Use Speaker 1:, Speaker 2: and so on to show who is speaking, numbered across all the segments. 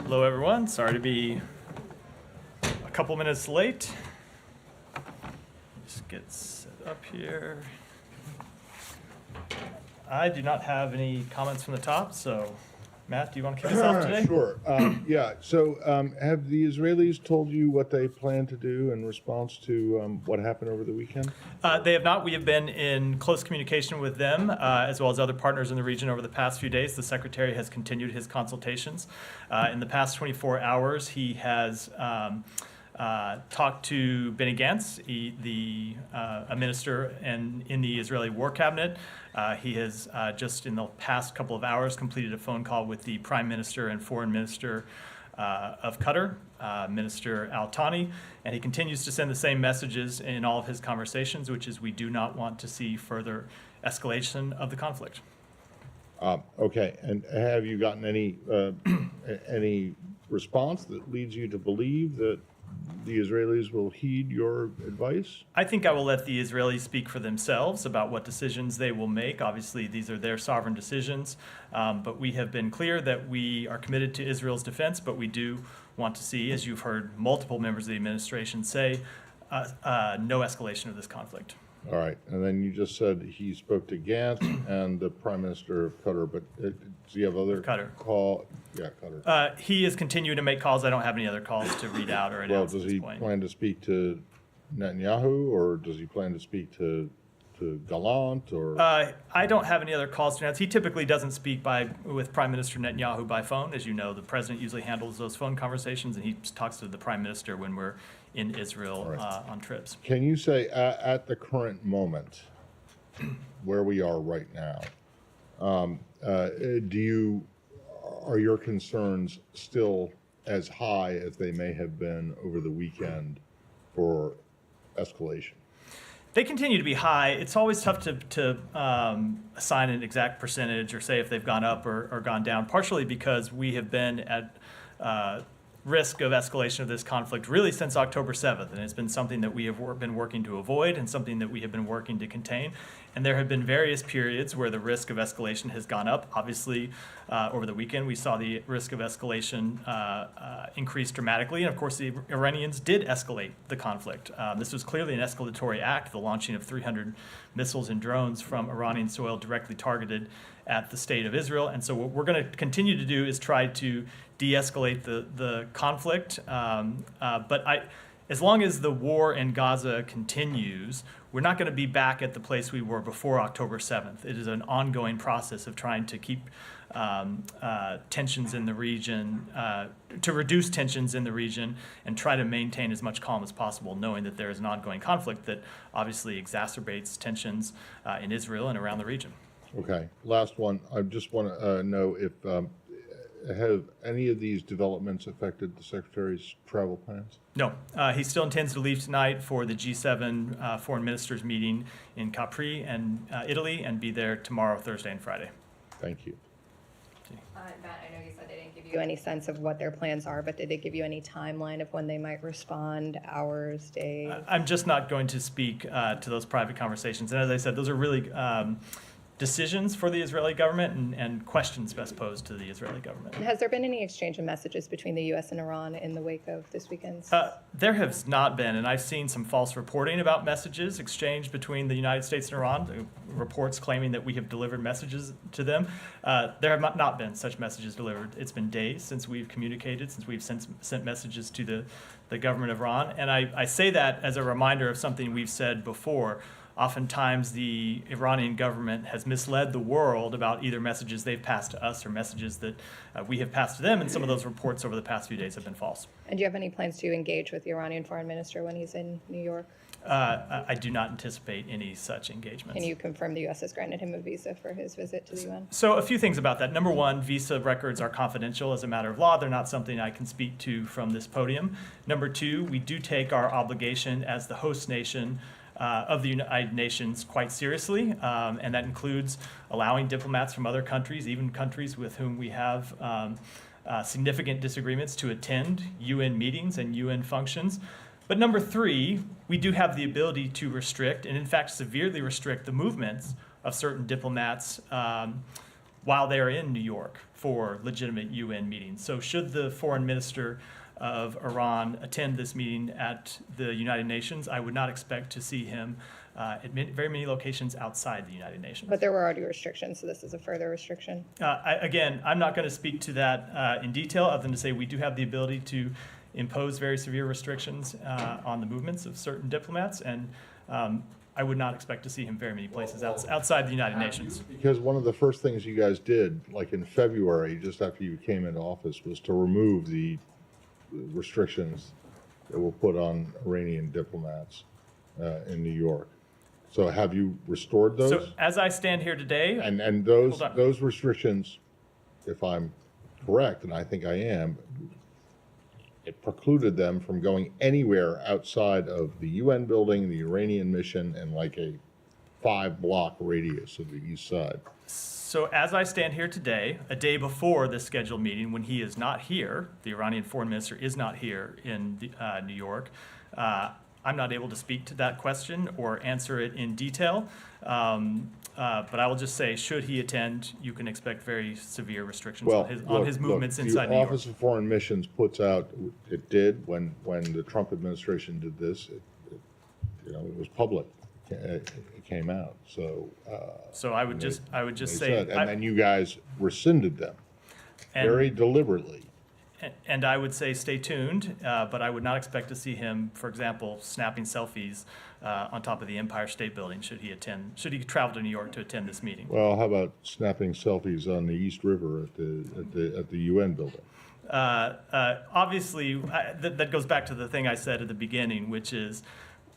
Speaker 1: Hello, everyone. Sorry to be a couple minutes late. Just get set up here. I do not have any comments from the top, so Matt, do you want to kick us off today?
Speaker 2: Sure. Yeah. So have the Israelis told you what they plan to do in response to what happened over the weekend?
Speaker 1: They have not. We have been in close communication with them, as well as other partners in the region over the past few days. The Secretary has continued his consultations. In the past 24 hours, he has talked to Benny Gantz, a minister in the Israeli War Cabinet. He has just in the past couple of hours completed a phone call with the Prime Minister and Foreign Minister of Qatar, Minister Al Thani, and he continues to send the same messages in all of his conversations, which is we do not want to see further escalation of the conflict.
Speaker 2: Okay. And have you gotten any response that leads you to believe that the Israelis will heed your advice?
Speaker 1: I think I will let the Israelis speak for themselves about what decisions they will make. Obviously, these are their sovereign decisions, but we have been clear that we are committed to Israel's defense, but we do want to see, as you've heard multiple members of the administration say, no escalation of this conflict.
Speaker 2: All right. And then you just said he spoke to Gantz and the Prime Minister of Qatar, but does he have other call? Yeah, Qatar.
Speaker 1: He is continuing to make calls. I don't have any other calls to read out or announce at this point.
Speaker 2: Well, does he plan to speak to Netanyahu, or does he plan to speak to Gallant? Or
Speaker 1: I don't have any other calls to announce. He typically doesn't speak with Prime Minister Netanyahu by phone. As you know, the president usually handles those phone conversations, and he talks to the Prime Minister when we're in Israel on trips.
Speaker 2: Can you say at the current moment, where we are right now, are your concerns still as high as they may have been over the weekend for escalation?
Speaker 1: They continue to be high. It's always tough to assign an exact percentage or say if they've gone up or gone down, partially because we have been at risk of escalation of this conflict really since October 7th, and it's been something that we have been working to avoid and something that we have been working to contain. And there have been various periods where the risk of escalation has gone up. Obviously, over the weekend, we saw the risk of escalation increase dramatically. And of course, the Iranians did escalate the conflict. This was clearly an escalatory act, the launching of 300 missiles and drones from Iranian soil directly targeted at the state of Israel. And so what we're going to continue to do is try to de-escalate the conflict. As long as the war in Gaza continues, we're not going to be back at the place we were before October 7th. It is an ongoing process of trying to keep tensions in the region, to reduce tensions in the region and try to maintain as much calm as possible, knowing that there is an ongoing conflict that obviously exacerbates tensions in Israel and around the region.
Speaker 2: Okay, last one. I just want to know if have any of these developments affected the Secretary's travel plans?
Speaker 1: No, he still intends to leave tonight for the G7 foreign ministers meeting in Capri and Italy, and be there tomorrow, Thursday, and Friday.
Speaker 2: Thank you.
Speaker 3: Matt, I know you said they didn't give you any sense of what their plans are, but did they give you any timeline of when they might respond, hours, days?
Speaker 1: I'm just not going to speak to those private conversations. And as I said, those are really decisions for the Israeli government and questions best posed to the Israeli government.
Speaker 3: Has there been any exchange of messages between the U.S. and Iran in the wake of this weekend's?
Speaker 1: There has not been, and I've seen some false reporting about messages exchanged between the United States and Iran, reports claiming that we have delivered messages to them. There have not been such messages delivered. It's been days since we've communicated, since we've sent messages to the government of Iran. And I say that as a reminder of something we've said before. Oftentimes, the Iranian government has misled the world about either messages they've passed to us or messages that we have passed to them, and some of those reports over the past few days have been false.
Speaker 3: And do you have any plans to engage with the Iranian foreign minister when he's in New York?
Speaker 1: I do not anticipate any such engagements.
Speaker 3: Can you confirm the U.S. has granted him a visa for his visit to the UN?
Speaker 1: So a few things about that. Number one, visa records are confidential as a matter of law. They're not something I can speak to from this podium. Number two, we do take our obligation as the host nation of the United Nations quite seriously, and that includes allowing diplomats from other countries, even countries with whom we have significant disagreements, to attend UN meetings and UN functions. But number three, we do have the ability to restrict, and in fact severely restrict, the movements of certain diplomats while they are in New York for legitimate UN meetings. So should the foreign minister of Iran attend this meeting at the United Nations, I would not expect to see him at very many locations outside the United Nations.
Speaker 3: But there were already restrictions, so this is a further restriction.
Speaker 1: Again, I'm not going to speak to that in detail, other than to say we do have the ability to impose very severe restrictions on the movements of certain diplomats, and I would not expect to see him very many places outside the United Nations.
Speaker 2: Because one of the first things you guys did, like in February, just after you came into office, was to remove the restrictions that were put on Iranian diplomats in New York. So have you restored those?
Speaker 1: So as I stand here today,
Speaker 2: And those
Speaker 1: Hold on.
Speaker 2: those restrictions, if I'm correct, and I think I am, it precluded them from going anywhere outside of the UN building, the Iranian mission, and like a 5-block radius of the east side.
Speaker 1: so as I stand here today, a day before this scheduled meeting, when he is not here, the Iranian foreign minister is not here in New York, I'm not able to speak to that question or answer it in detail. But I will just say, should he attend, you can expect very severe restrictions on his movements inside New
Speaker 2: The
Speaker 1: York.
Speaker 2: Office of Foreign Missions puts out, it did when the Trump administration did this, it was public. It came out.
Speaker 1: So I would just
Speaker 2: They
Speaker 1: say,
Speaker 2: said, and then you guys rescinded them very deliberately.
Speaker 1: and I would say stay tuned, but I would not expect to see him, for example, snapping selfies on top of the Empire State Building should he travel to New York to attend this meeting.
Speaker 2: Well, how about snapping selfies on the East River at the UN building?
Speaker 1: Obviously, that goes back to the thing I said at the beginning, which is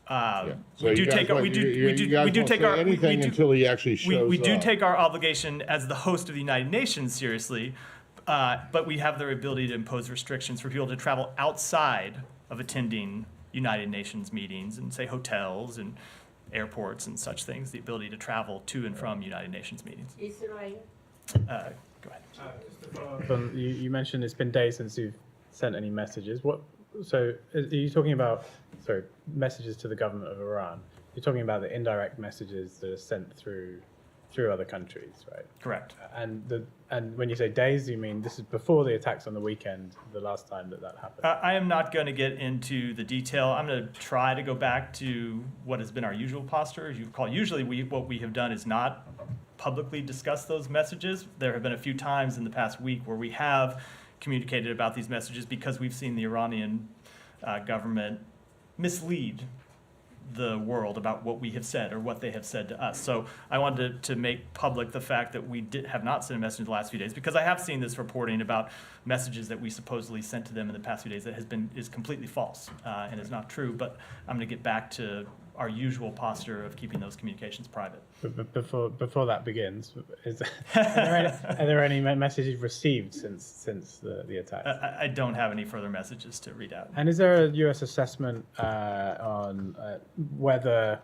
Speaker 2: So
Speaker 1: we
Speaker 2: you
Speaker 1: do
Speaker 2: guys
Speaker 1: take
Speaker 2: won't-
Speaker 1: we do
Speaker 2: you
Speaker 1: we do
Speaker 2: guys
Speaker 1: we do
Speaker 2: won't
Speaker 1: take
Speaker 2: say
Speaker 1: our
Speaker 2: anything until he actually shows
Speaker 1: we do
Speaker 2: up.
Speaker 1: take our obligation as the host of the United Nations seriously, but we have the ability to impose restrictions for people to travel outside of attending United Nations meetings and say hotels and airports and such things. The ability to travel to and from United Nations meetings.
Speaker 4: Israel.
Speaker 1: Go ahead.
Speaker 5: Just to follow up on, you mentioned it's been days since you've sent any messages. So are you talking about, messages to the government of Iran? You're talking about the indirect messages that are sent through other countries, right?
Speaker 1: Correct.
Speaker 5: And when you say days, you mean this is before the attacks on the weekend, the last time that happened?
Speaker 1: I am not going to get into the detail. I'm going to try to go back to what has been our usual posture. As you recall, usually what we have done is not publicly discuss those messages. There have been a few times in the past week where we have communicated about these messages because we've seen the Iranian government mislead the world about what we have said or what they have said to us. So I wanted to make public the fact that we have not sent a message in the last few days, because I have seen this reporting about messages that we supposedly sent to them in the past few days that is completely false and is not true. But I'm going to get back to our usual posture of keeping those communications private.
Speaker 5: But before that begins, are there any messages received since the attack?
Speaker 1: I don't have any further messages to read out.
Speaker 5: And is there a U.S. assessment on whether,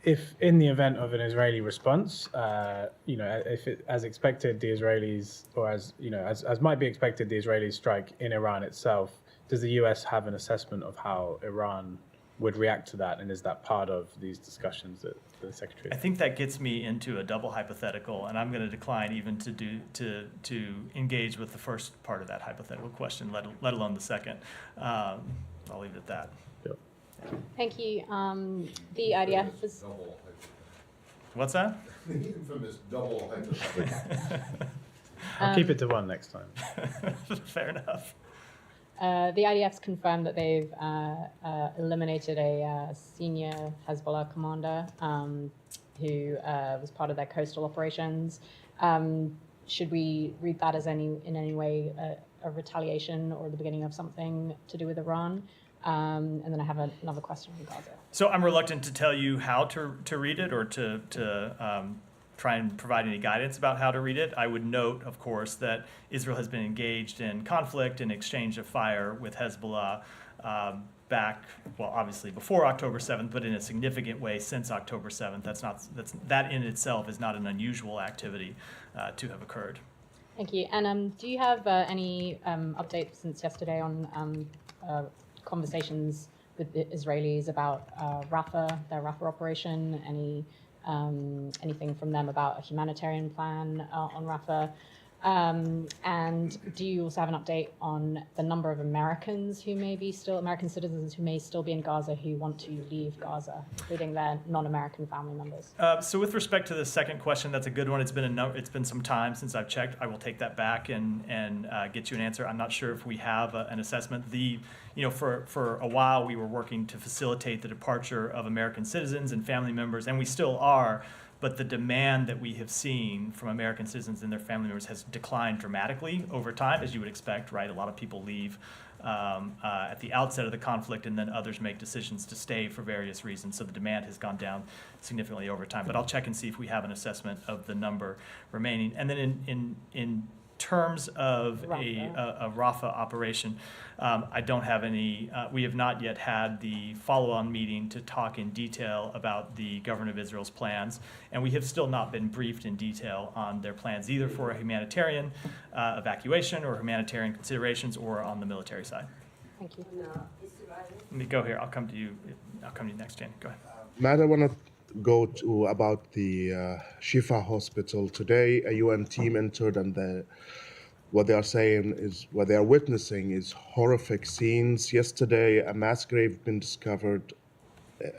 Speaker 5: if in the event of an Israeli response, if as expected, the Israelis, or as might be expected, the Israelis strike in Iran itself, does the U.S. have an assessment of how Iran would react to that, and is that part of these discussions that the Secretary?
Speaker 1: I think that gets me into a double hypothetical, and I'm going to decline even to engage with the first part of that hypothetical question, let alone the second. I'll leave it at that.
Speaker 5: Yep.
Speaker 4: Thank you. The IDF is.
Speaker 1: What's that?
Speaker 2: The infamous double hypothetical.
Speaker 5: I'll keep it to one next time.
Speaker 1: Fair enough.
Speaker 4: The IDF's confirmed that they've eliminated a senior Hezbollah commander who was part of their coastal operations. Should we read that as in any way a retaliation or the beginning of something to do with Iran? And then I have another question on Gaza.
Speaker 1: So I'm reluctant to tell you how to read it or to try and provide any guidance about how to read it. I would note, of course, that Israel has been engaged in conflict and exchange of fire with Hezbollah back, well, obviously before October 7th, but in a significant way since October 7th. That in itself is not an unusual activity to have occurred.
Speaker 4: Thank you. And do you have any updates since yesterday on conversations with the Israelis about Rafah, their Rafah operation? Any anything from them about a humanitarian plan on Rafah. And do you also have an update on the number of American citizens who may still be in Gaza who want to leave Gaza, including their non-American family members?
Speaker 1: So with respect to the second question, that's a good one. It's been some time since I've checked. I will take that back and get you an answer. I'm not sure if we have an assessment. For a while we were working to facilitate the departure of American citizens and family members, and we still are. But the demand that we have seen from American citizens and their family members has declined dramatically over time, as you would expect, right? A lot of people leave at the outset of the conflict, and then others make decisions to stay for various reasons. So the demand has gone down significantly over time. But I'll check and see if we have an assessment of the number remaining. And then in terms of a Rafah operation, I don't have any. We have not yet had the follow-on meeting to talk in detail about the government of Israel's plans, and we have still not been briefed in detail on their plans, either for a humanitarian evacuation or humanitarian considerations, or on the military side.
Speaker 4: Thank you.
Speaker 1: Let me go here. I'll come to you. I'll come to you next, Jenny. Go ahead.
Speaker 6: Matt, I want to go to about the Shifa hospital. Today, a UN team entered, and what they are saying is, what they are witnessing is horrific scenes. Yesterday, a mass grave been discovered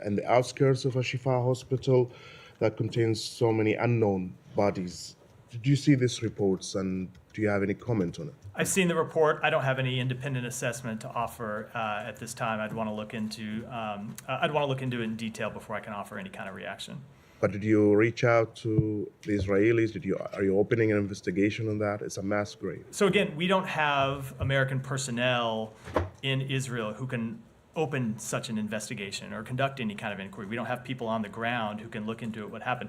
Speaker 6: in the outskirts of a Shifa hospital that contains so many unknown bodies. Did you see these reports, and do you have any comment on it?
Speaker 1: I've seen the report. I don't have any independent assessment to offer at this time. I'd want to look into it in detail before I can offer any kind of reaction.
Speaker 6: But did you reach out to the Israelis? Are you opening an investigation on that? It's a mass grave.
Speaker 1: So again, we don't have American personnel in Israel who can open such an investigation or conduct any kind of inquiry. We don't have people on the ground who can look into it, what happened.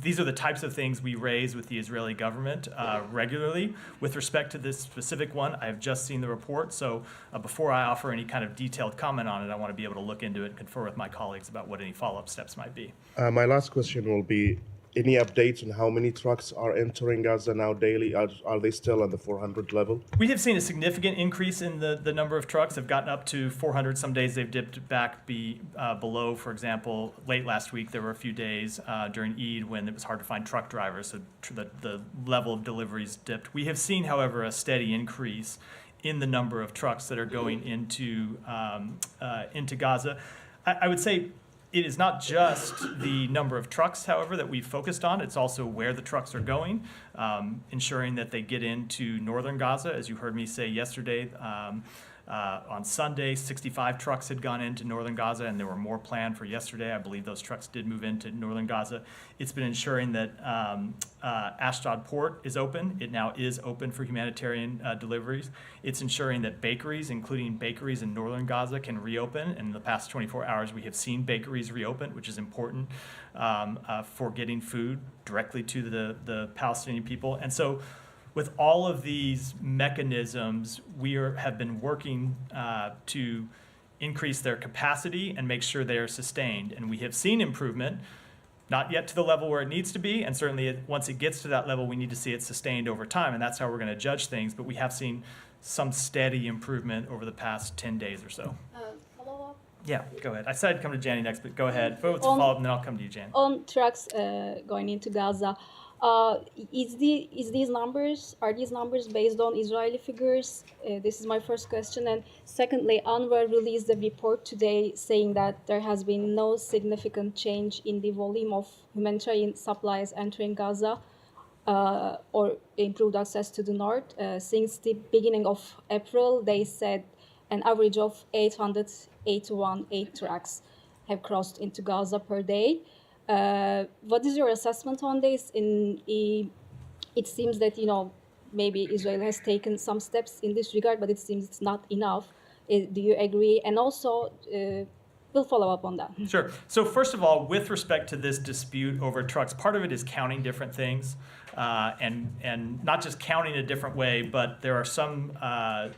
Speaker 1: These are the types of things we raise with the Israeli government regularly. With respect to this specific one, I have just seen the report, so before I offer any kind of detailed comment on it, I want to be able to look into it and confer with my colleagues about what any follow-up steps might be.
Speaker 6: My last question will be, any updates on how many trucks are entering Gaza now daily? Are they still at the 400 level?
Speaker 1: We have seen a significant increase in the number of trucks. They've gotten up to 400. Some days they've dipped back below. For example, late last week there were a few days during Eid when it was hard to find truck drivers, so the level of deliveries dipped. We have seen, however, a steady increase in the number of trucks that are going into Gaza. I would say it is not just the number of trucks, however, that we've focused on. It's also where the trucks are going, ensuring that they get into northern Gaza. As you heard me say yesterday, on Sunday, 65 trucks had gone into northern Gaza, and there were more planned for yesterday. I believe those trucks did move into northern Gaza. It's been ensuring that Ashdod port is open. It now is open for humanitarian deliveries. It's ensuring that bakeries, including bakeries in northern Gaza, can reopen. In the past 24 hours, we have seen bakeries reopen, which is important for getting food directly to the Palestinian people. And so, with all of these mechanisms, we have been working to increase their capacity and make sure they are sustained. And we have seen improvement, not yet to the level where it needs to be, and certainly once it gets to that level, we need to see it sustained over time, and that's how we're going to judge things. But we have seen some steady improvement over the past 10 days or so.
Speaker 7: Follow-up?
Speaker 1: Yeah, go ahead. I said I'd come to Jani next, but go ahead. It's a follow-up, and then I'll come to you, Jan.
Speaker 7: On trucks going into Gaza, are these numbers based on Israeli figures? This is my first question. And secondly, UNRWA released a report today saying that there has been no significant change in the volume of humanitarian supplies entering Gaza or improved access to the north. Since the beginning of April, they said an average of 881 aid trucks have crossed into Gaza per day. What is your assessment on this? It seems that, maybe Israel has taken some steps in this regard, but it seems it's not enough. Do you agree? And also, we'll follow up on that.
Speaker 1: Sure. So first of all, with respect to this dispute over trucks, part of it is counting different things, and not just counting a different way, but there are some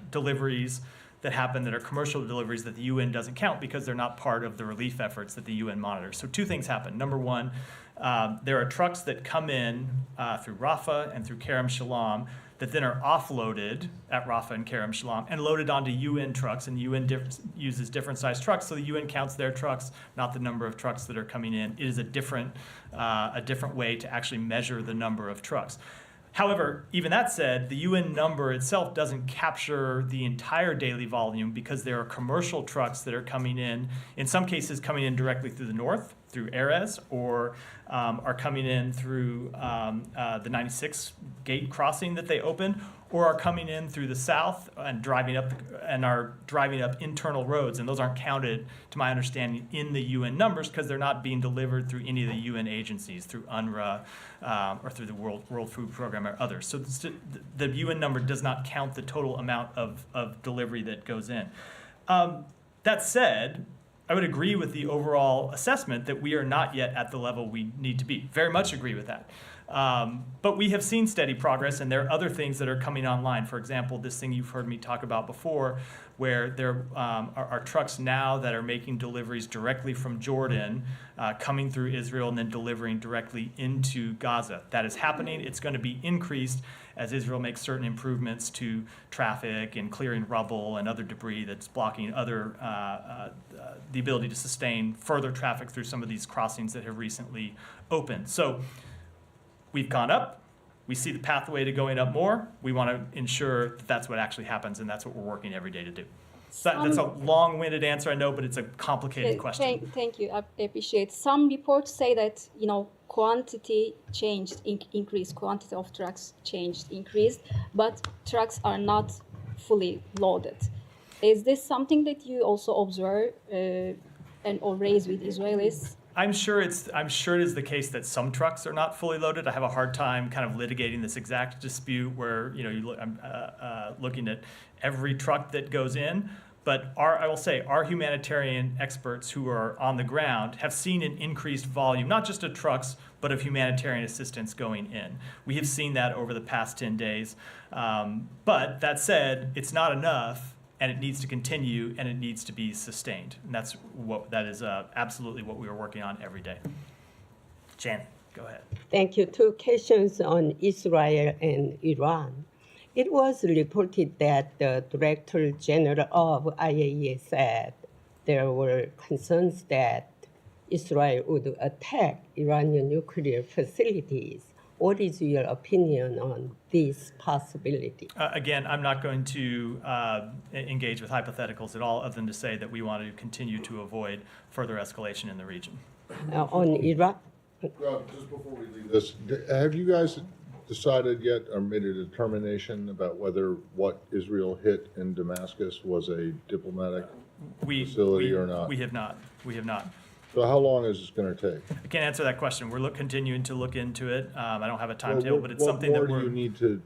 Speaker 1: deliveries that happen that are commercial deliveries that the UN doesn't count because they're not part of the relief efforts that the UN monitors. So two things happen. Number one, there are trucks that come in through Rafah and through Kerem Shalom that then are offloaded at Rafah and Kerem Shalom and loaded onto UN trucks. And UN uses different size trucks, so the UN counts their trucks, not the number of trucks that are coming in. It is a different way to actually measure the number of trucks. However, even that said, the UN number itself doesn't capture the entire daily volume because there are commercial trucks that are coming in some cases coming in directly through the north, through Erez, or are coming in through the 96 gate crossing that they opened, or are coming in through the south and are driving up internal roads, and those aren't counted, to my understanding, in the UN numbers because they're not being delivered through any of the UN agencies, through UNRWA or through the World Food Program or others. So the UN number does not count the total amount of delivery that goes in. That said, I would agree with the overall assessment that we are not yet at the level we need to be. Very much agree with that. But we have seen steady progress, and there are other things that are coming online. For example, this thing you've heard me talk about before, where there are trucks now that are making deliveries directly from Jordan, coming through Israel, and then delivering directly into Gaza. That is happening. It's going to be increased as Israel makes certain improvements to traffic and clearing rubble and other debris that's blocking the ability to sustain further traffic through some of these crossings that have recently opened. So we've gone up. We see the pathway to going up more. We want to ensure that that's what actually happens, and that's what we're working every day to do. So that's a long-winded answer, I know, but it's a complicated question.
Speaker 7: Thank you. I appreciate. Some reports say that quantity changed, increased. Quantity of trucks changed, increased, but trucks are not fully loaded. Is this something that you also observe or raise with Israelis?
Speaker 1: I'm sure it is the case that some trucks are not fully loaded. I have a hard time kind of litigating this exact dispute where I'm looking at every truck that goes in. But I will say our humanitarian experts who are on the ground have seen an increased volume, not just of trucks, but of humanitarian assistance going in. We have seen that over the past 10 days. But that said, it's not enough, and it needs to continue, and it needs to be sustained. And that is absolutely what we are working on every day. Janet, go ahead.
Speaker 8: Thank you. 2 questions on Israel and Iran. It was reported that the Director General of IAEA said there were concerns that Israel would attack Iranian nuclear facilities. What is your opinion on this possibility?
Speaker 1: Again, I'm not going to engage with hypotheticals at all, other than to say that we want to continue to avoid further escalation in the region.
Speaker 8: On Iraq?
Speaker 2: Well, just before we leave this, have you guys decided yet or made a determination about whether what Israel hit in Damascus was a diplomatic facility or not?
Speaker 1: We have not.
Speaker 2: So how long is this going to take?
Speaker 1: I can't answer that question. We're continuing to look into it. I don't have a timetable, but it's
Speaker 2: what
Speaker 1: something
Speaker 2: more
Speaker 1: that
Speaker 2: do you need to?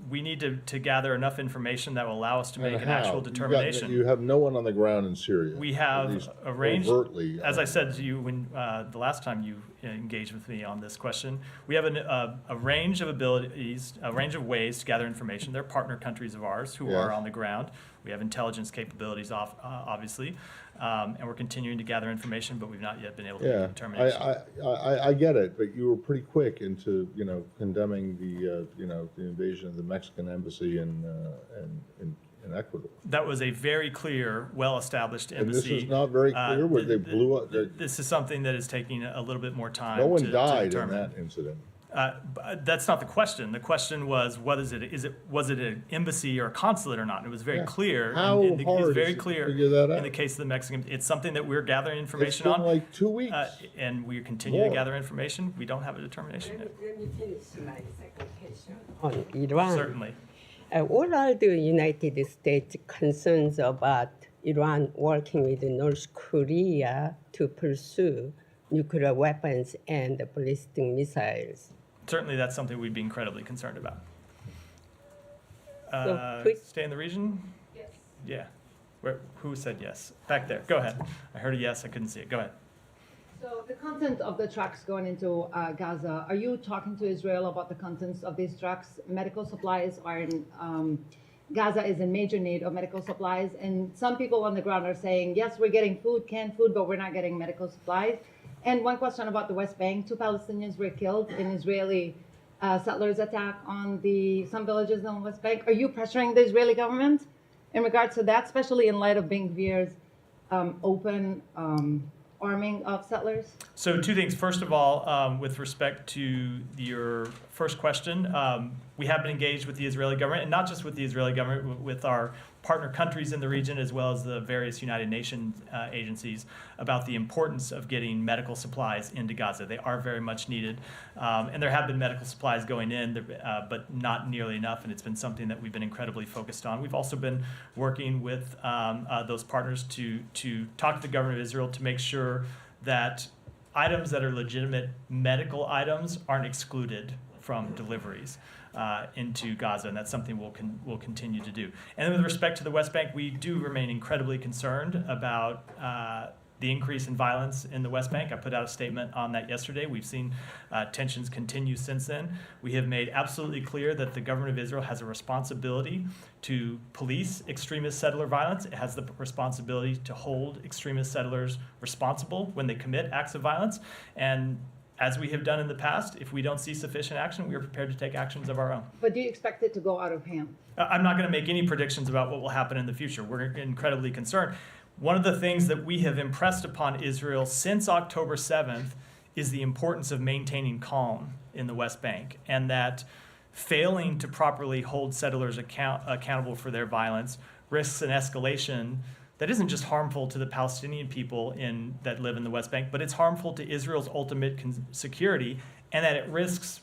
Speaker 1: we need to gather enough information that will allow us to make
Speaker 2: And
Speaker 1: an
Speaker 2: how?
Speaker 1: actual determination.
Speaker 2: You have no one on the ground in Syria.
Speaker 1: We
Speaker 2: at
Speaker 1: have
Speaker 2: least
Speaker 1: arranged,
Speaker 2: overtly.
Speaker 1: as I said to you when the last time you engaged with me on this question, we have a range of abilities, a range of ways to gather information. They're partner countries of ours who are
Speaker 2: Yes.
Speaker 1: on the ground. We have intelligence capabilities, obviously, and we're continuing to gather information, but we've not yet been able to make a determination.
Speaker 2: I get it, but you were pretty quick into condemning the invasion of the Mexican embassy in Ecuador.
Speaker 1: That was a very clear, well-established
Speaker 2: And this
Speaker 1: embassy.
Speaker 2: is not very clear where they blew up.
Speaker 1: This is something that is taking a little bit more time.
Speaker 2: No one
Speaker 1: to
Speaker 2: died in
Speaker 1: determine.
Speaker 2: that incident.
Speaker 1: But that's not the question. The question was, what is it? Was it an embassy or a consulate or not? And it was very
Speaker 2: Yeah.
Speaker 1: clear.
Speaker 2: How
Speaker 1: it's
Speaker 2: hard
Speaker 1: very
Speaker 2: is it to
Speaker 1: clear
Speaker 2: figure that
Speaker 1: in
Speaker 2: out?
Speaker 1: the case of the Mexican. It's something that we're gathering
Speaker 2: It's
Speaker 1: information
Speaker 2: been
Speaker 1: on,
Speaker 2: like 2 weeks.
Speaker 1: and we continue to
Speaker 2: More.
Speaker 1: gather information. We don't have a determination yet.
Speaker 8: Let me finish my second question. On Iran.
Speaker 1: Certainly.
Speaker 8: What are the United States concerns about Iran working with North Korea to pursue nuclear weapons and ballistic missiles?
Speaker 1: Certainly, that's something we'd be incredibly concerned about.
Speaker 8: quick-
Speaker 1: Stay in the region? Yes. Yeah. Who said yes? Back there. Go ahead. I heard a yes. I couldn't see it. Go ahead.
Speaker 9: So the content of the trucks going into Gaza, are you talking to Israel about the contents of these trucks? Medical supplies are in, Gaza is in major need of medical supplies. And some people on the ground are saying, yes, we're getting food, canned food, but we're not getting medical supplies. And one question about the West Bank, 2 Palestinians were killed in Israeli settlers' attack on some villages in the West Bank. Are you pressuring the Israeli government in regards to that, especially in light of Ben Gvir's open arming of settlers?
Speaker 1: So two things. First of all, with respect to your first question, we have been engaged with the Israeli government, and not just with the Israeli government, with our partner countries in the region, as well as the various United Nations agencies, about the importance of getting medical supplies into Gaza. They are very much needed, and there have been medical supplies going in, but not nearly enough, and it's been something that we've been incredibly focused on. We've also been working with those partners to talk to the government of Israel to make sure that items that are legitimate medical items aren't excluded from deliveries into Gaza, and that's something we'll continue to do. And then with respect to the West Bank, we do remain incredibly concerned about the increase in violence in the West Bank. I put out a statement on that yesterday. We've seen tensions continue since then. We have made absolutely clear that the government of Israel has a responsibility to police extremist settler violence. It has the responsibility to hold extremist settlers responsible when they commit acts of violence. And as we have done in the past, if we don't see sufficient action, we are prepared to take actions of our own.
Speaker 9: But do you expect it to go out of hand?
Speaker 1: I'm not going to make any predictions about what will happen in the future. We're incredibly concerned. One of the things that we have impressed upon Israel since October 7th is the importance of maintaining calm in the West Bank, and that failing to properly hold settlers accountable for their violence risks an escalation that isn't just harmful to the Palestinian people that live in the West Bank, but it's harmful to Israel's ultimate security, and that it risks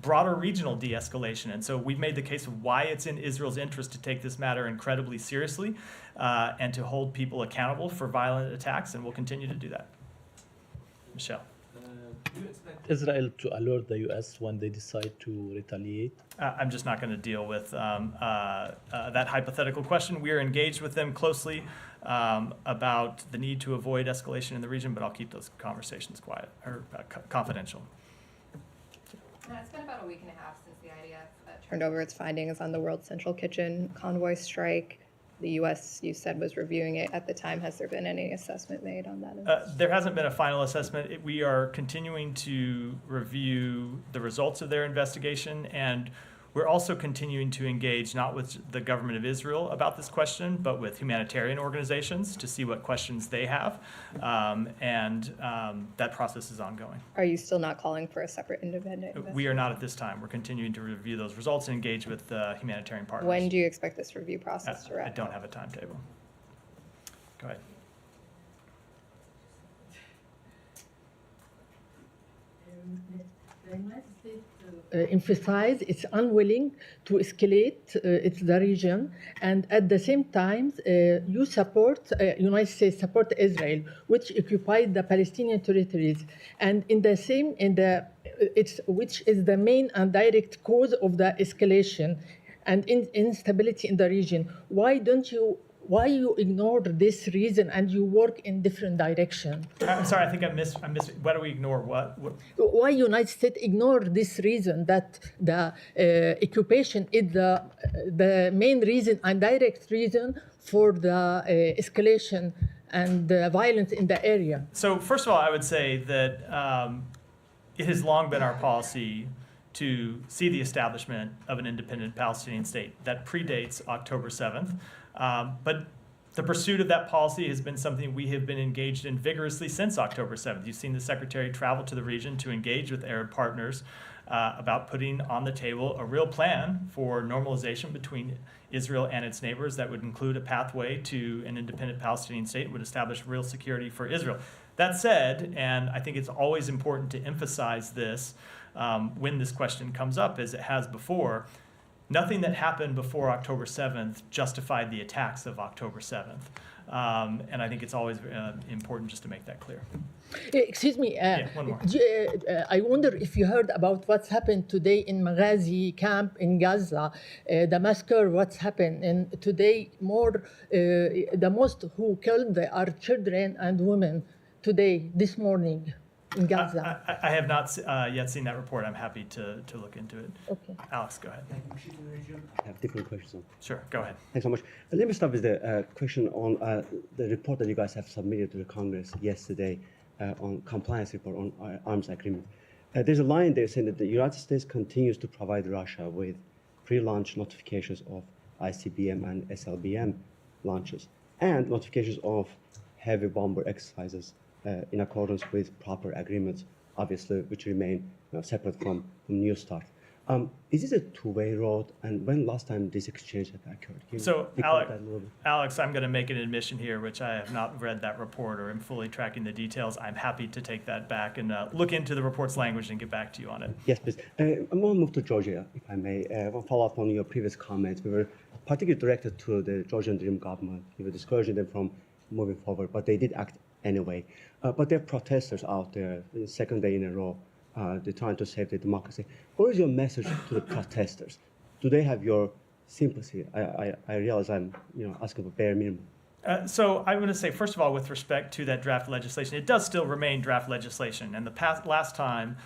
Speaker 1: broader regional de-escalation. And so we've made the case of why it's in Israel's interest to take this matter incredibly seriously and to hold people accountable for violent attacks, and we'll continue to do that. Michelle.
Speaker 10: Do you expect Israel to alert the U.S. when they decide to retaliate?
Speaker 1: I'm just not going to deal with that hypothetical question. We are engaged with them closely about the need to avoid escalation in the region, but I'll keep those conversations quiet or confidential.
Speaker 3: It's been about a week and a half since the IDF turned over its findings on the World Central Kitchen convoy strike. The U.S., you said, was reviewing it at the time. Has there been any assessment made on that?
Speaker 1: There hasn't been a final assessment. We are continuing to review the results of their investigation, and we're also continuing to engage not with the government of Israel about this question, but with humanitarian organizations to see what questions they have, and that process is ongoing.
Speaker 3: Are you still not calling for a separate independent investigation?
Speaker 1: We are not at this time. We're continuing to review those results and engage with humanitarian partners.
Speaker 3: When do you expect this review process to wrap
Speaker 1: I
Speaker 3: up?
Speaker 1: don't have a timetable. Go ahead.
Speaker 11: The United States emphasize it's unwilling to escalate it's the region, and at the same time you support United States support Israel, which occupied the Palestinian territories, and which is the main and direct cause of the escalation and instability in the region. Why you ignore this reason and you work in different direction?
Speaker 1: I'm sorry, I think I missed. Why do we ignore what?
Speaker 11: Why United States ignore this reason that the occupation is the main reason and direct reason for the escalation and the violence in the area?
Speaker 1: So first of all, I would say that it has long been our policy to see the establishment of an independent Palestinian state. That predates October 7th. But the pursuit of that policy has been something we have been engaged in vigorously since October 7th. You've seen the Secretary travel to the region to engage with Arab partners about putting on the table a real plan for normalization between Israel and its neighbors that would include a pathway to an independent Palestinian state and would establish real security for Israel. That said, and I think it's always important to emphasize this when this question comes up, as it has before, nothing that happened before October 7th justified the attacks of October 7th. And I think it's always important just to make that clear.
Speaker 11: Excuse me,
Speaker 1: one more.
Speaker 11: I wonder if you heard about what's happened today in Maghazi camp in Gaza, the massacre, what's happened. And today, the most who killed are children and women today, this morning in Gaza.
Speaker 1: I have not yet seen that report. I'm happy to look into it.
Speaker 11: Okay.
Speaker 1: Alex, go ahead.
Speaker 12: I have different questions.
Speaker 1: Sure, go ahead.
Speaker 12: Thanks so much. Let me start with the question on the report that you guys have submitted to the Congress yesterday on compliance report on arms agreement. There's a line there saying that the United States continues to provide Russia with pre-launch notifications of ICBM and SLBM launches and notifications of heavy bomber exercises in accordance with proper agreements, obviously, which remain separate from New START. Is this a two-way road? And when last time this exchange had occurred? Can you
Speaker 1: So,
Speaker 12: recall that a little bit?
Speaker 1: Alex, I'm going to make an admission here, which I have not read that report or am fully tracking the details. I'm happy to take that back and look into the report's language and get back to you on it.
Speaker 12: Yes, please. I'm going to move to Georgia, if I may. I want to follow up on your previous comments. We were particularly directed to the Georgian Dream government. We were discouraging them from moving forward, but they did act anyway. But there are protesters out there, the second day in a row. They're trying to save the democracy. What is your message to the protesters? Do they have your sympathy? I realize I'm asking for bare minimum.
Speaker 1: So I'm going to say, first of all, with respect to that draft legislation, it does still remain draft legislation. And last time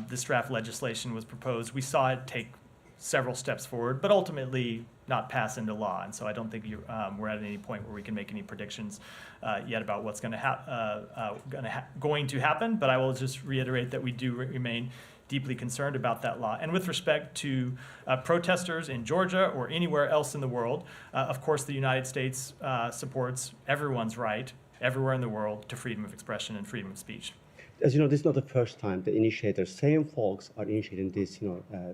Speaker 1: this draft legislation was proposed, we saw it take several steps forward, but ultimately not pass into law. And so I don't think we're at any point where we can make any predictions yet about what's going to happen. But I will just reiterate that we do remain deeply concerned about that law. And with respect to protesters in Georgia or anywhere else in the world, of course, the United States supports everyone's right everywhere in the world to freedom of expression and freedom of speech.
Speaker 12: As you know, this is not the first time the initiators, same folks, are initiating this,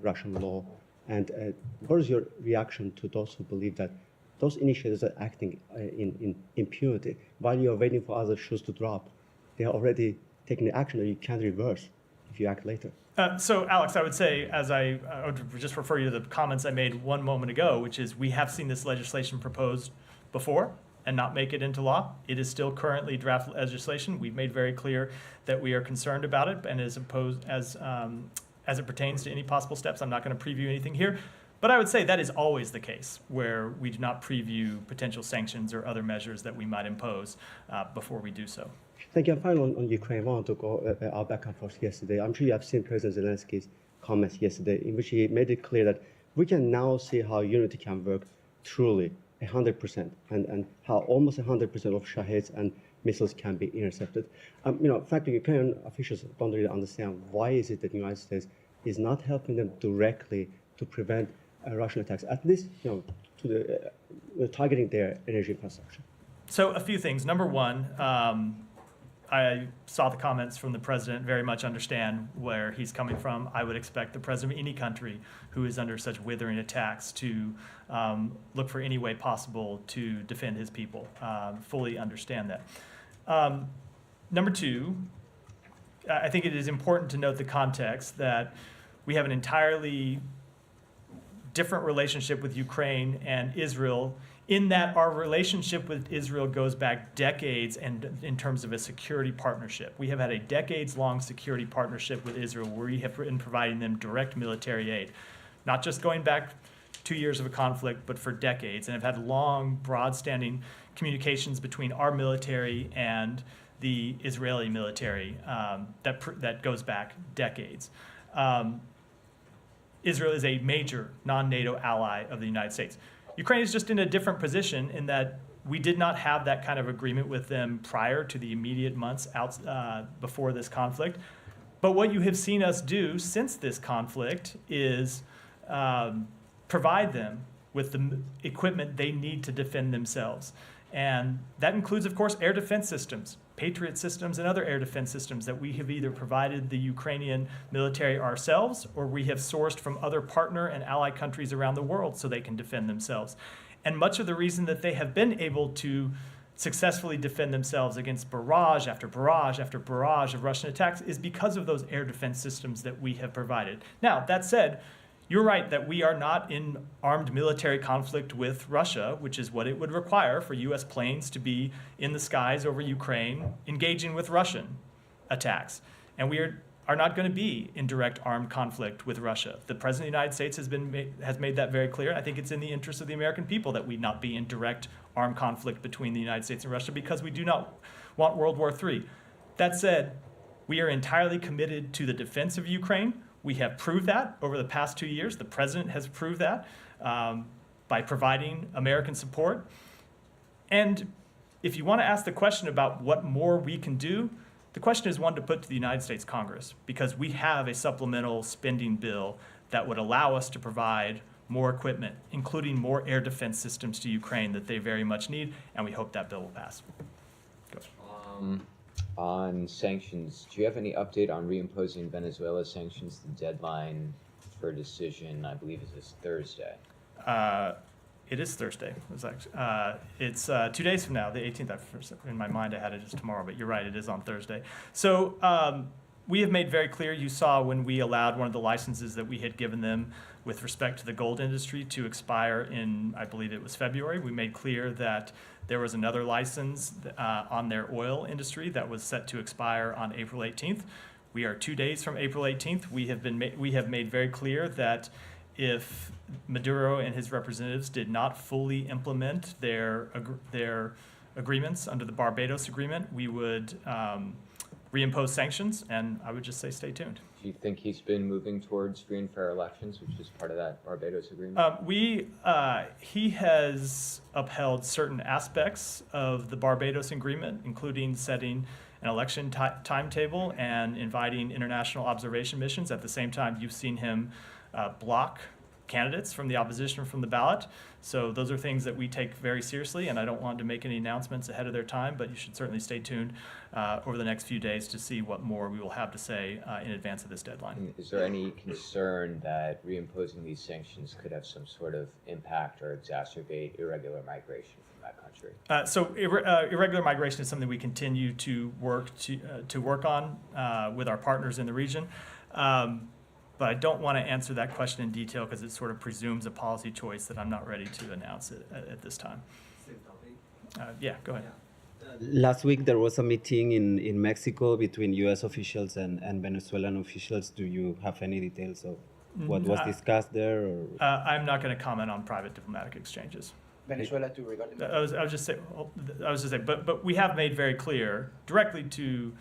Speaker 12: Russian law. And what is your reaction to those who believe that those initiators are acting in impunity while you're waiting for other shoes to drop? They are already taking the action that you can't reverse if you act later.
Speaker 1: So, Alex, I would say, I would just refer you to the comments I made one moment ago, which is we have seen this legislation proposed before and not make it into law. It is still currently draft legislation. We've made very clear that we are concerned about it, and as it pertains to any possible steps, I'm not going to preview anything here. But I would say that is always the case, where we do not preview potential sanctions or other measures that we might impose before we do so.
Speaker 12: Thank you. And finally, on Ukraine, I want to go our back and forth yesterday. I'm sure you have seen President Zelensky's comments yesterday, in which he made it clear that we can now see how unity can work truly 100%, and how almost 100% of Shaheeds and missiles can be intercepted. Frankly, Ukrainian officials don't really understand why is it that the United States is not helping them directly to prevent Russian attacks, at least to targeting their energy infrastructure.
Speaker 1: So a few things. Number one, I saw the comments from the president, very much understand where he's coming from. I would expect the president of any country who is under such withering attacks to look for any way possible to defend his people. Fully understand that. Number two, I think it is important to note the context that we have an entirely different relationship with Ukraine and Israel, in that our relationship with Israel goes back decades and in terms of a security partnership. We have had a decades-long security partnership with Israel where we have been providing them direct military aid, not just going back 2 years of a conflict, but for decades, and have had long, broad-standing communications between our military and the Israeli military that goes back decades. Israel is a major non-NATO ally of the United States. Ukraine is just in a different position in that we did not have that kind of agreement with them prior to the immediate months before this conflict. But what you have seen us do since this conflict is provide them with the equipment they need to defend themselves. And that includes, of course, air defense systems, Patriot systems, and other air defense systems that we have either provided the Ukrainian military ourselves or we have sourced from other partner and ally countries around the world so they can defend themselves. And much of the reason that they have been able to successfully defend themselves against barrage after barrage after barrage of Russian attacks is because of those air defense systems that we have provided. Now, that said, you're right that we are not in armed military conflict with Russia, which is what it would require for U.S. planes to be in the skies over Ukraine engaging with Russian attacks. And we are not going to be in direct armed conflict with Russia. The President of the United States has made that very clear. I think it's in the interest of the American people that we not be in direct armed conflict between the United States and Russia because we do not want World War III. That said, we are entirely committed to the defense of Ukraine. We have proved that over the past 2 years. The president has proved that by providing American support. And if you want to ask the question about what more we can do, The question is one to put to the United States Congress, because we have a supplemental spending bill that would allow us to provide more equipment, including more air defense systems to Ukraine that they very much need, and we hope that bill will pass. Go.
Speaker 13: On sanctions, do you have any update on reimposing Venezuela sanctions? The deadline for decision, I believe, is this Thursday.
Speaker 1: It is Thursday. It's 2 days from now, the 18th. In my mind, I had it as tomorrow, but you're right, it is on Thursday. So we have made very clear, you saw when we allowed one of the licenses that we had given them with respect to the gold industry to expire in, I believe it was February. We made clear that there was another license on their oil industry that was set to expire on April 18th. We are 2 days from April 18th. We have made very clear that if Maduro and his representatives did not fully implement their agreements under the Barbados Agreement, we would reimpose sanctions, and I would just say stay tuned.
Speaker 13: Do you think he's been moving towards free and fair elections, which is part of that Barbados Agreement?
Speaker 1: He has upheld certain aspects of the Barbados Agreement, including setting an election timetable and inviting international observation missions. At the same time, you've seen him block candidates from the opposition from the ballot. So those are things that we take very seriously, and I don't want to make any announcements ahead of their time, but you should certainly stay tuned over the next few days to see what more we will have to say in advance of this deadline.
Speaker 13: Is there any concern that reimposing these sanctions could have some sort of impact or exacerbate irregular migration from that country?
Speaker 1: Irregular migration is something we continue to work on with our partners in the region. But I don't want to answer that question in detail because it sort of presumes a policy choice that I'm not ready to announce at this time. Yeah, go ahead.
Speaker 14: Last week there was a meeting in Mexico between U.S. officials and Venezuelan officials. Do you have any details of what was discussed there? Or?
Speaker 1: I'm not going to comment on private diplomatic exchanges.
Speaker 15: Venezuela too regarding that?
Speaker 1: I was just saying, but we have made very clear directly to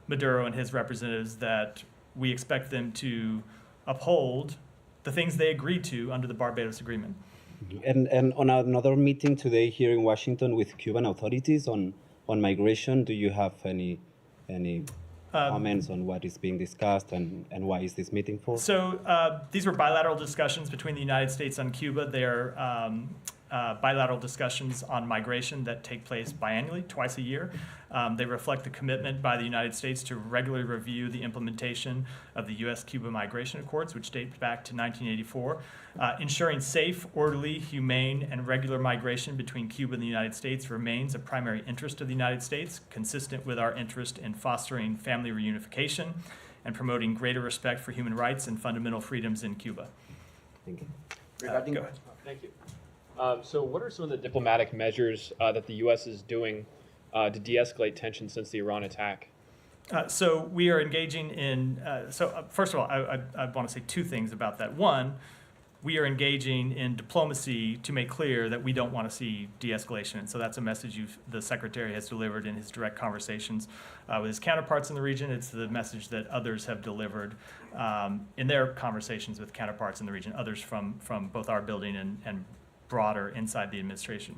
Speaker 1: Maduro and his representatives that we expect them to uphold the things they agreed to under the Barbados Agreement.
Speaker 14: And on another meeting today here in Washington with Cuban authorities on migration, do you have any comments on what is being discussed and why is this meeting for?
Speaker 1: So these were bilateral discussions between the United States and Cuba. They are bilateral discussions on migration that take place biannually, twice a year. They reflect the commitment by the United States to regularly review the implementation of the U.S.-Cuba Migration Accords, which date back to 1984. Ensuring safe, orderly, humane, and regular migration between Cuba and the United States remains a primary interest of the United States, consistent with our interest in fostering family reunification and promoting greater respect for human rights and fundamental freedoms in Cuba.
Speaker 14: Thank you.
Speaker 1: Go ahead.
Speaker 16: Thank you. So what are some of the diplomatic measures that the U.S. is doing to de-escalate tensions since the Iran attack?
Speaker 1: So we are engaging in, first of all, I want to say two things about that. One, we are engaging in diplomacy to make clear that we don't want to see de-escalation. And so that's a message the Secretary has delivered in his direct conversations with his counterparts in the region. It's the message that others have delivered in their conversations with counterparts in the region, others from both our building and broader inside the administration.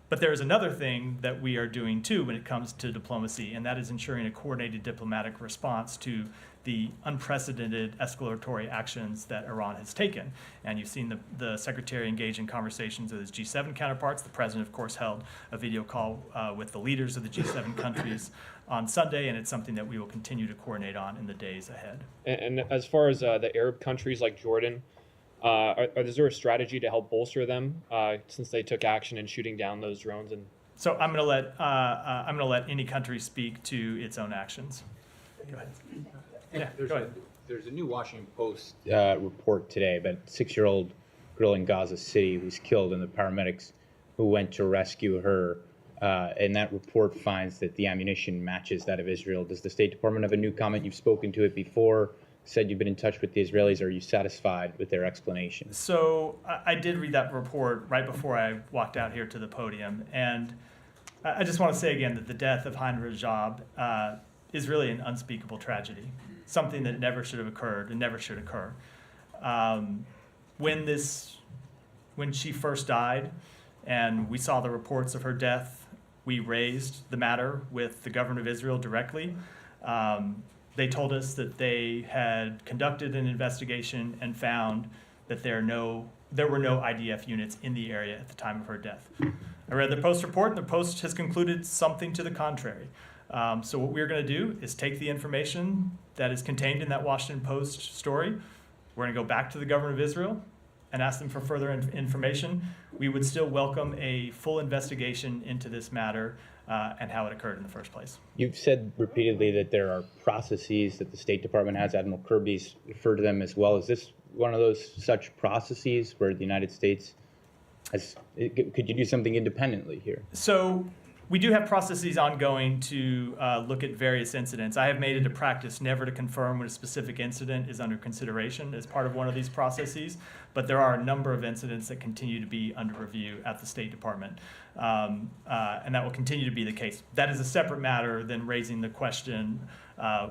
Speaker 1: But there is another thing that we are doing too when it comes to diplomacy, and that is ensuring a coordinated diplomatic response to the unprecedented escalatory actions that Iran has taken. And you've seen the Secretary engage in conversations with his G7 counterparts. The President, of course, held a video call with the leaders of the G7 countries on Sunday, and it's something that we will continue to coordinate on in the days ahead.
Speaker 16: And as far as the Arab countries like Jordan, is there a strategy to help bolster them since they took action in shooting down those drones? And
Speaker 1: so I'm going to let any country speak to its own actions. Go ahead. Yeah, go ahead.
Speaker 17: There's a new Washington Post report today about a 6-year-old girl in Gaza City who was killed, and the paramedics who went to rescue her. And that report finds that the ammunition matches that of Israel. Does the State Department have a new comment? You've spoken to it before. Said you've been in touch with the Israelis. Are you satisfied with their explanation?
Speaker 1: So I did read that report right before I walked out here to the podium. And I just want to say again that the death of Hein Rajab is really an unspeakable tragedy, something that never should have occurred and never should occur. When she first died and we saw the reports of her death we raised the matter with the government of Israel directly. They told us that they had conducted an investigation and found that there were no IDF units in the area at the time of her death. I read the Post report, and the Post has concluded something to the contrary. So what we're going to do is take the information that is contained in that Washington Post story. We're going to go back to the government of Israel and ask them for further information. We would still welcome a full investigation into this matter and how it occurred in the first place.
Speaker 17: You've said repeatedly that there are processes that the State Department has. Admiral Kirby's referred to them as well. Is this one of those such processes where the United States has, could you do something independently here?
Speaker 1: So we do have processes ongoing to look at various incidents. I have made it a practice never to confirm when a specific incident is under consideration as part of one of these processes, but there are a number of incidents that continue to be under review at the State Department, and that will continue to be the case. That is a separate matter than raising the question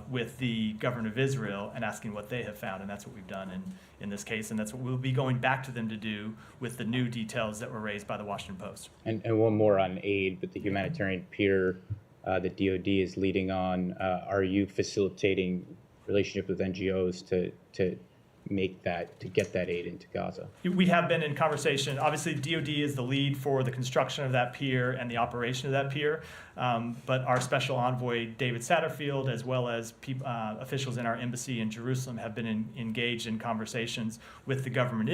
Speaker 1: with the government of Israel and asking what they have found, and that's what we've done in this case, and that's what we'll be going back to them to do with the new details that were raised by the Washington Post.
Speaker 17: And one more on aid, but the humanitarian pier that DoD is leading on, are you facilitating relationship with NGOs to get that aid into Gaza?
Speaker 1: We have been in conversation. Obviously, DoD is the lead for the construction of that pier and the operation of that pier, but our special envoy, David Satterfield, as well as officials in our embassy in Jerusalem have been engaged in conversations with the government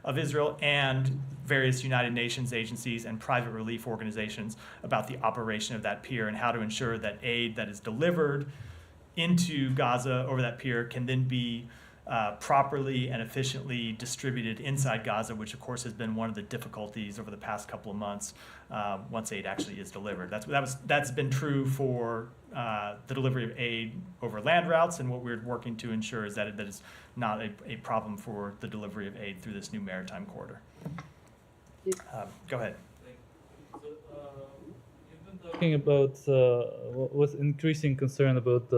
Speaker 1: of Israel and various United Nations agencies and private relief organizations about the operation of that pier and how to ensure that aid that is delivered into Gaza over that pier can then be properly and efficiently distributed inside Gaza, which of course has been one of the difficulties over the past couple of months once aid actually is delivered. That's been true for the delivery of aid over land routes, and what we're working to ensure is that is not a problem for the delivery of aid through this new maritime corridor. Go ahead.
Speaker 15: Talking about with increasing concern about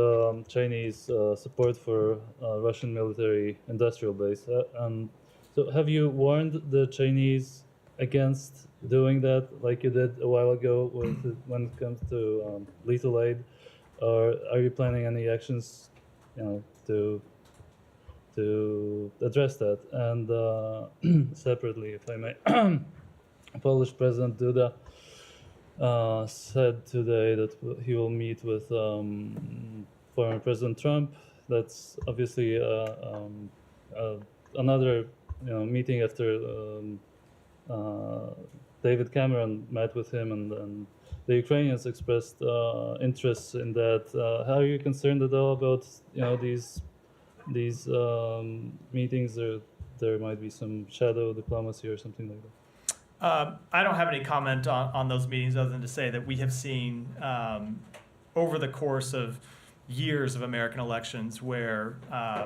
Speaker 15: Chinese support for Russian military industrial base. So have you warned the Chinese against doing that like you did a while ago when it comes to lethal aid? Or are you planning any actions to address that? And separately, if I may, Polish President Duda said today that he will meet with former President Trump. That's obviously another meeting after David Cameron met with him, and the Ukrainians expressed interest in that. How are you concerned at all about these meetings? Or there might be some shadow diplomacy or something like that?
Speaker 1: I don't have any comment on those meetings other than to say that we have seen over the course of years of American elections where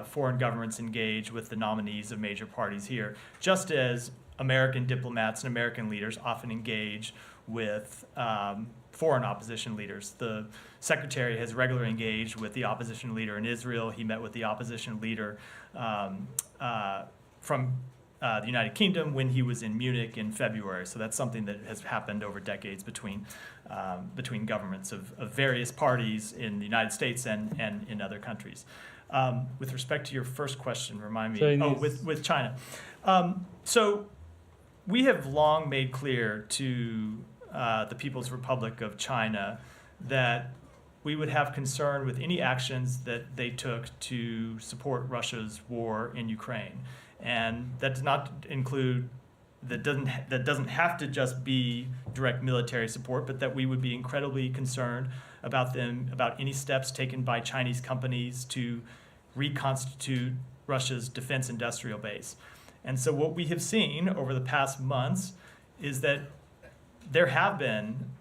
Speaker 1: foreign governments engage with the nominees of major parties here, just as American diplomats and American leaders often engage with foreign opposition leaders. The secretary has regularly engaged with the opposition leader in Israel. He met with the opposition leader from the United Kingdom when he was in Munich in February. So that's something that has happened over decades between governments of various parties in the United States and in other countries. With respect to your first question, remind me.
Speaker 15: Chinese.
Speaker 1: With China. So we have long made clear to the People's Republic of China that we would have concern with any actions that they took to support Russia's war in Ukraine. And that does not include, that doesn't have to just be direct military support, but that we would be incredibly concerned about any steps taken by Chinese companies to reconstitute Russia's defense industrial base. And so what we have seen over the past months is that there have been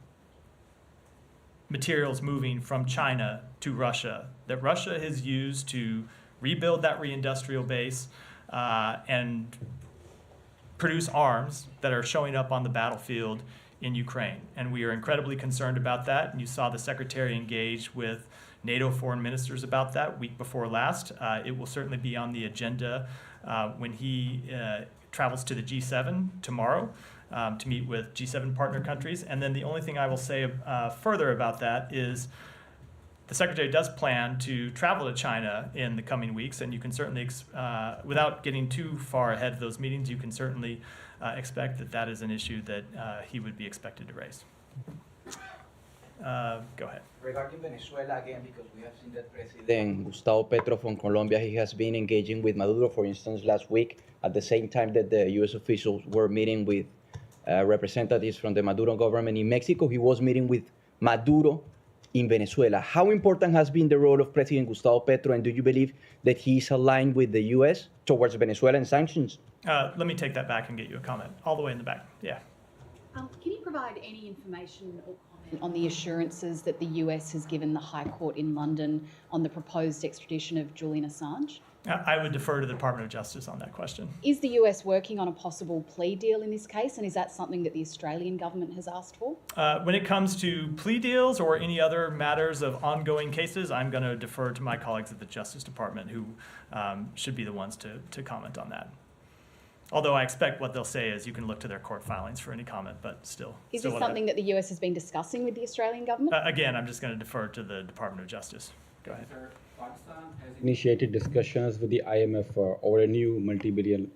Speaker 1: materials moving from China to Russia that Russia has used to rebuild that reindustrial base and produce arms that are showing up on the battlefield in Ukraine. And we are incredibly concerned about that. And you saw the Secretary engage with NATO foreign ministers about that week before last. It will certainly be on the agenda when he travels to the G7 tomorrow. to meet with G7 partner countries. And then the only thing I will say further about that is the Secretary does plan to travel to China in the coming weeks, and you can certainly, without getting too far ahead of those meetings, you can certainly expect that that is an issue that he would be expected to raise. Go ahead.
Speaker 18: Regarding Venezuela again, because we have seen that President Gustavo Petro from Colombia, he has been engaging with Maduro, for instance, last week, at the same time that the U.S. officials were meeting with representatives from the Maduro government in Mexico. He was meeting with Maduro in Venezuela. How important has been the role of President Gustavo Petro, and do you believe that he's aligned with the U.S. towards Venezuelan sanctions?
Speaker 1: Let me take that back and get you a comment. All the way in the back. Yeah.
Speaker 19: Can you provide any information or comment on the assurances that the US has given the High Court in London on the proposed extradition of Julian Assange?
Speaker 1: I would defer to the Department of Justice on that question.
Speaker 19: Is the US working on a possible plea deal in this case, and is that something that the Australian government has asked for?
Speaker 1: When it comes to plea deals or any other matters of ongoing cases, I'm going to defer to my colleagues at the Justice Department, who should be the ones to comment on that. Although I expect what they'll say is you can look to their court filings for any comment, but still.
Speaker 19: Is this something that the US has been discussing with the Australian government?
Speaker 1: Again, I'm just going to defer to the Department of Justice. Go ahead.
Speaker 14: Initiated discussions with the IMF over a new multi-billion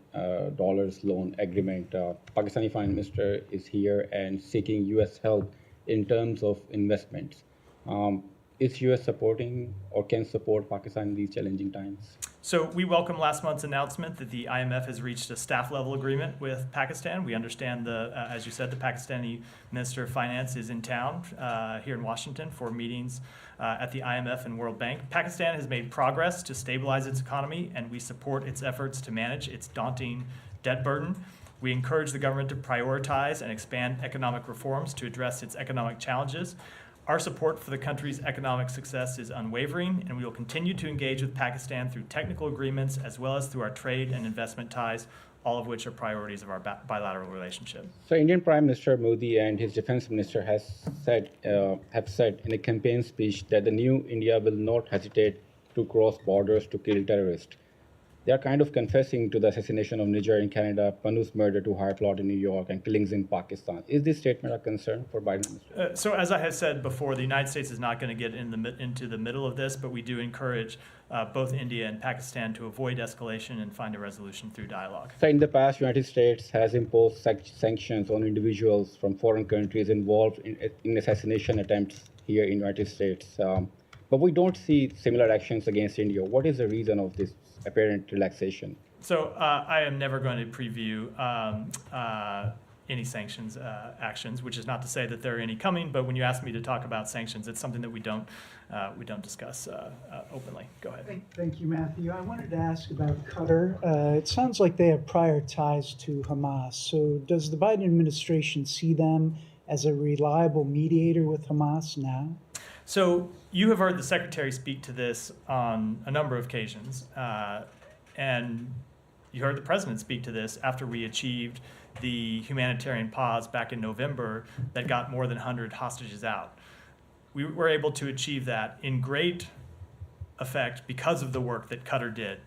Speaker 14: dollars loan agreement. Pakistani Finance Minister is here and seeking U.S. help in terms of investments. Is U.S. supporting or can support Pakistan in these challenging times?
Speaker 1: So we welcome last month's announcement that the IMF has reached a staff-level agreement with Pakistan. We understand, as you said, the Pakistani Minister of Finance is in town here in Washington for meetings at the IMF and World Bank. Pakistan has made progress to stabilize its economy, and we support its efforts to manage its daunting debt burden. We encourage the government to prioritize and expand economic reforms to address its economic challenges. Our support for the country's economic success is unwavering, and we will continue to engage with Pakistan through technical agreements as well as through our trade and investment ties, all of which are priorities of our bilateral relationship.
Speaker 14: So Indian Prime Minister Modi and his Defense Minister have said in a campaign speech that the new India will not hesitate to cross borders to kill terrorists. They are kind of confessing to the assassination of Niger in Canada, Panu's murder to high plot in New York, and killings in Pakistan. Is this statement a concern for Biden?
Speaker 1: So as I have said before, the United States is not going to get into the middle of this, but we do encourage both India and Pakistan to avoid escalation and find a resolution through dialogue.
Speaker 14: So in the past, United States has imposed sanctions on individuals from foreign countries involved in assassination attempts here in the United States. But we don't see similar actions against India. What is the reason of this apparent relaxation?
Speaker 1: So I am never going to preview any sanctions actions, which is not to say that there are any coming, but when you ask me to talk about sanctions, it's something that we don't discuss openly. Go ahead.
Speaker 20: Thank you, Matthew. I wanted to ask about Qatar. It sounds like they have prior ties to Hamas. So does the Biden administration see them as a reliable mediator with Hamas now?
Speaker 1: So you have heard the Secretary speak to this on a number of occasions, and you heard the President speak to this after we achieved the humanitarian pause back in November that got more than 100 hostages out. We were able to achieve that in great effect because of the work that Qatar did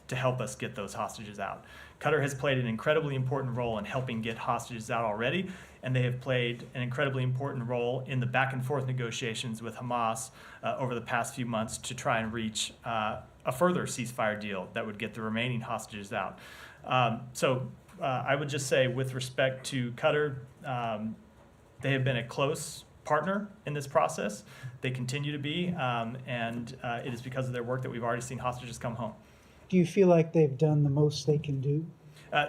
Speaker 1: to help us get those hostages out. Qatar has played an incredibly important role in helping get hostages out already, and they have played an incredibly important role in the back and forth negotiations with Hamas over the past few months to try and reach a further ceasefire deal that would get the remaining hostages out. So I would just say with respect to Qatar, they have been a close partner in this process. They continue to be, and it is because of their work that we've already seen hostages come home.
Speaker 20: Do you feel like they've done the most they can do?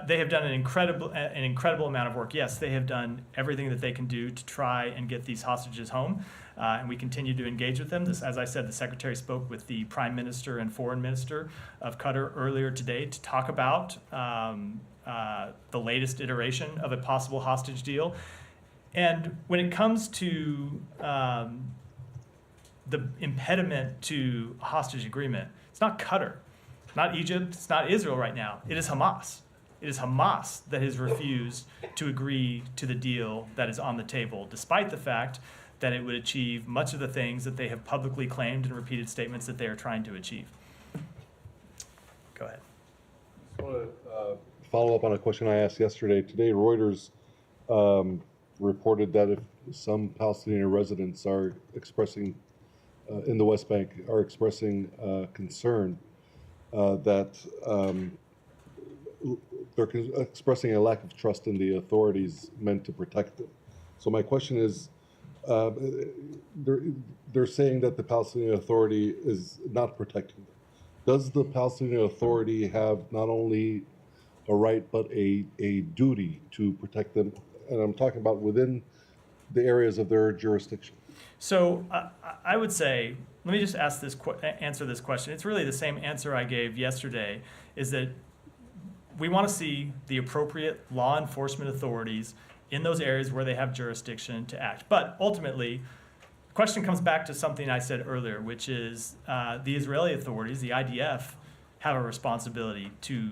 Speaker 1: They have done an incredible amount of work. Yes, they have done everything that they can do to try and get these hostages home, and we continue to engage with them. As I said, the Secretary spoke with the Prime Minister and Foreign Minister of Qatar earlier today to talk about the latest iteration of a possible hostage deal. And when it comes to the impediment to a hostage agreement, it's not Qatar, not Egypt, it's not Israel right now. It is Hamas. It is Hamas that has refused to agree to the deal that is on the table, despite the fact that it would achieve much of the things that they have publicly claimed in repeated statements that they are trying to achieve. Go ahead.
Speaker 21: I just want to follow up on a question I asked yesterday. Today, Reuters
Speaker 6: reported that if some Palestinian residents are expressing in the West Bank are expressing concern that they're expressing a lack of trust in the authorities meant to protect them. So my question is, they're saying that the Palestinian Authority is not protecting them. Does the Palestinian Authority have not only a right but a duty to protect them? And I'm talking about within the areas of their jurisdiction.
Speaker 1: So I would say, let me just answer this question. It's really the same answer I gave yesterday, is that we want to see the appropriate law enforcement authorities in those areas where they have jurisdiction to act. But ultimately, the question comes back to something I said earlier, which is the Israeli authorities, the IDF, have a responsibility to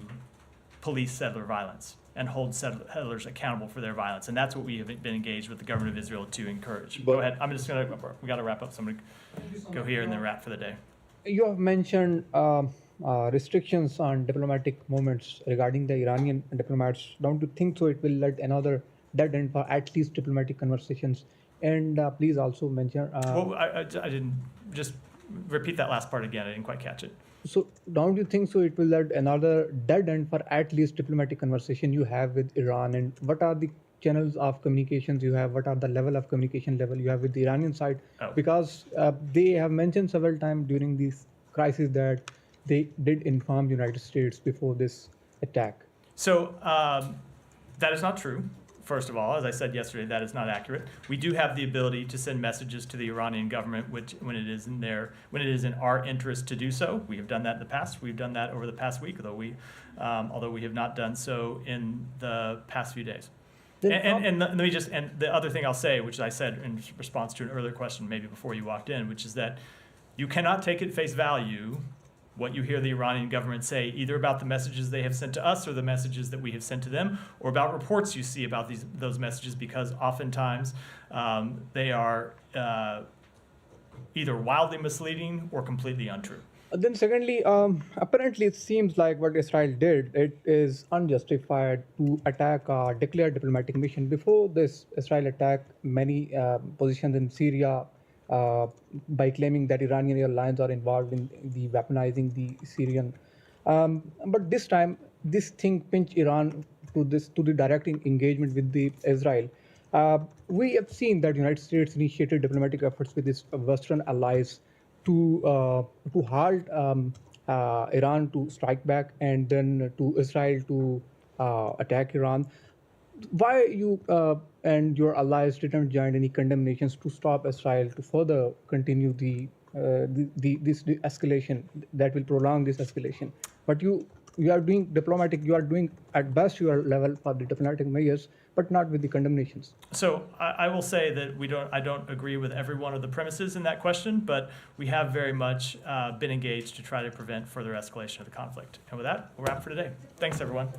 Speaker 1: police settler violence and hold settlers accountable for their violence. And that's what we have been engaged with the government of Israel to encourage. Go ahead. I'm just going to, we got to wrap up. So I'm going to go here and then wrap for the day.
Speaker 21: You have mentioned restrictions on diplomatic movements regarding the Iranian diplomats. Don't you think so it will let another dead end for at least diplomatic conversations? And please also mention...
Speaker 1: well, I didn't, just repeat that last part again. I didn't quite catch it.
Speaker 21: So don't you think so it will let another dead end for at least diplomatic conversation you have with Iran? And what are the channels of communications you have? What are the level of communication level you have with the Iranian side? Because they have mentioned several times during this crisis that they did inform the United States before this attack.
Speaker 1: So that is not true. First of all, as I said yesterday, that is not accurate. We do have the ability to send messages to the Iranian government, when it is in our interest to do so. We have done that in the past. We've done that over the past week, although we have not done so in the past few days. And let me just, and the other thing I'll say, which I said in response to an earlier question, maybe before you walked in, which is that you cannot take at face value what you hear the Iranian government say, either about the messages they have sent to us or the messages that we have sent to them, or about reports you see about those messages, because oftentimes they are either wildly misleading or completely untrue.
Speaker 21: Then secondly, apparently it seems like what Israel did, it is unjustified to attack a declared diplomatic mission. Before this, Israel attacked many positions in Syria, by claiming that Iranian airlines are involved in the weaponizing the Syrian. But this time, this thing pinched Iran to the direct engagement with the Israel. We have seen that United States initiated diplomatic efforts with its Western allies to halt Iran to strike back, and then to Israel to attack Iran. Why you and your allies didn't join any condemnations to stop Israel to further continue this escalation that will prolong this escalation? But you are doing diplomatic, you are doing at best your level for the diplomatic measures, but not with the condemnations.
Speaker 1: So I will say that I don't agree with every one of the premises in that question, but we have very much been engaged to try to prevent further escalation of the conflict. And with that, we'll wrap for today. Thanks, everyone.